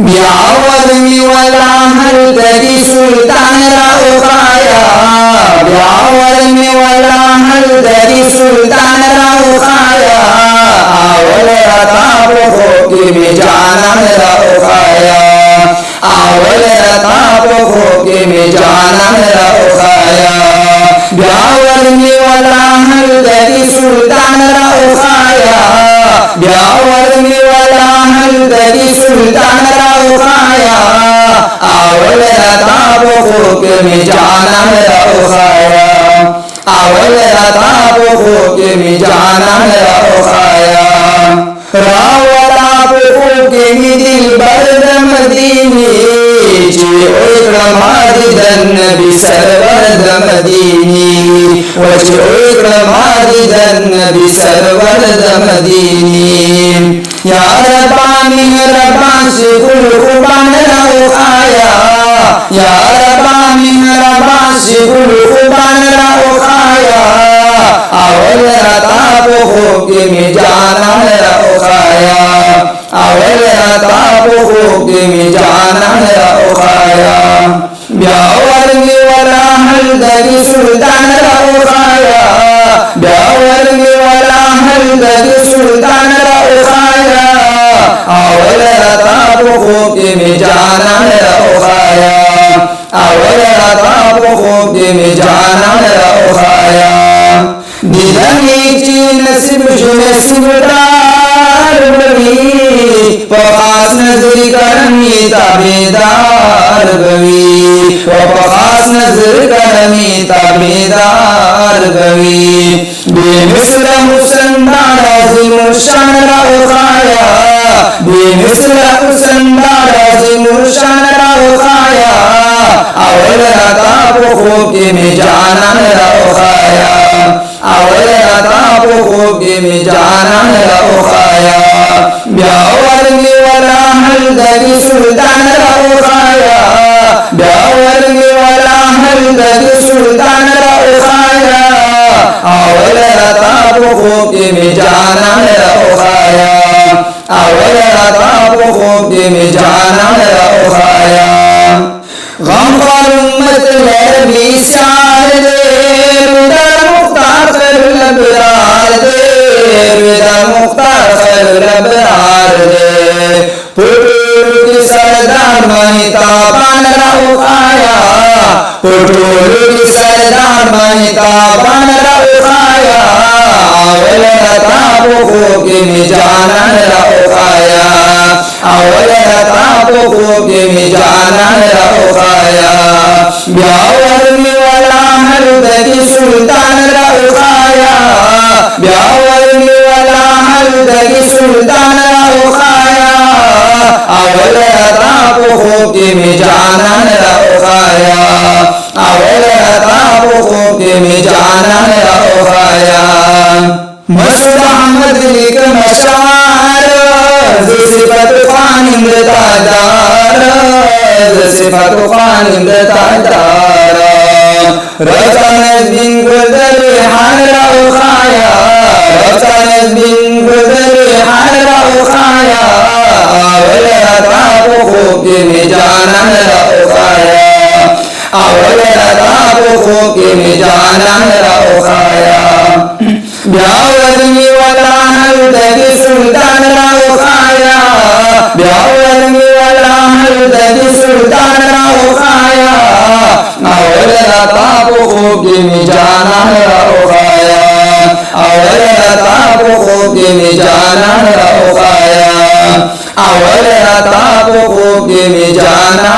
ब्यावरनी वाला हलदरी सुल्तान राउखाया ब्यावरनी वाला हलदरी सुल्तान राउखाया आवल रताप खोके में जाना राउखाया आवल रताप खोके में जाना राउखाया ब्यावरनी वाला हलदरी सुल्तान राउखाया ब्यावरनी वाला हलदरी सुल्तान राउखाया आवल रताप खोके में जाना राउखाया आवल रताप खोके में जाना राउखाया रावताप खोके में दिल बरदम दीनी ओक्रमादिदन बिसर्वरदम दीनी वच ओक्रमादिदन बिसर्वरदम दीनी या रब्बा मेहरबा से गुल खुबान राउखाया या रब्बा मेहरबा से गुल खुबान राउखाया आवल रताप खोके में जाना राउखाया आवल रताप खोके में जाना राउखाया ब्यावरनी वाला हलदरी सुल्तान राउखाया ब्यावरनी वाला हलदरी सुल्तान राउखाया आवल रताप खोके में जाना राउखाया आवल रताप खोके में जाना राउखाया दिलनी चीन नसीब नसीब दार बवी पखास नजर करनी ताबेदार बवी पखास नजर करनी ताबेदार बवी बेमिसल हुसनदार अज़ीम शान राउखाया बेमिसल हुसनदार अज़ीम शान राउखाया आवल रताप खोके में जाना राउखाया आवल रताप खोके में जाना राउखाया ब्यावरनी वाला हलदरी सुल्तान राउखाया ब्यावरनी वाला हलदरी सुल्तान राउखाया आवल रताप खोके में जाना राउखाया आवल रताप खोके में जाना राउखाया गम और उम्मत लहरी शार दे रुदा मुख्तार लबरार दे रुदा मुख्तार लबरार दे पुटूर की सरदार महिताबान राउखाया पुटूर की सरदार महिताबान राउखाया आवल रताप खोके में जाना राउखाया आवल रताप खोके में जाना राउखाया ब्यावरनी वाला हलदरी सुल्तान राउखाया ब्यावरनी वाला हलदरी सुल्तान राउखाया आवल रताप खोके में जाना राउखाया आवल रताप खोके में जाना राउखाया मस्त अहमद लिक मशार सिफत खान इमदादार सिफत खान इमदादार रसन बिन गुदर हान राउखाया रसन बिन गुदर हान राउखाया आवल रताप खोके में जाना राउखाया आवल रताप खोके में जाना राउखाया ब्यावरनी वाला हलदरी सुल्तान राउखाया ब्यावरनी वाला हलदरी सुल्तान राउखाया आवल रताप खोके में जाना राउखाया आवल रताप खोके में जाना राउखाया आवल रताप खोके में जाना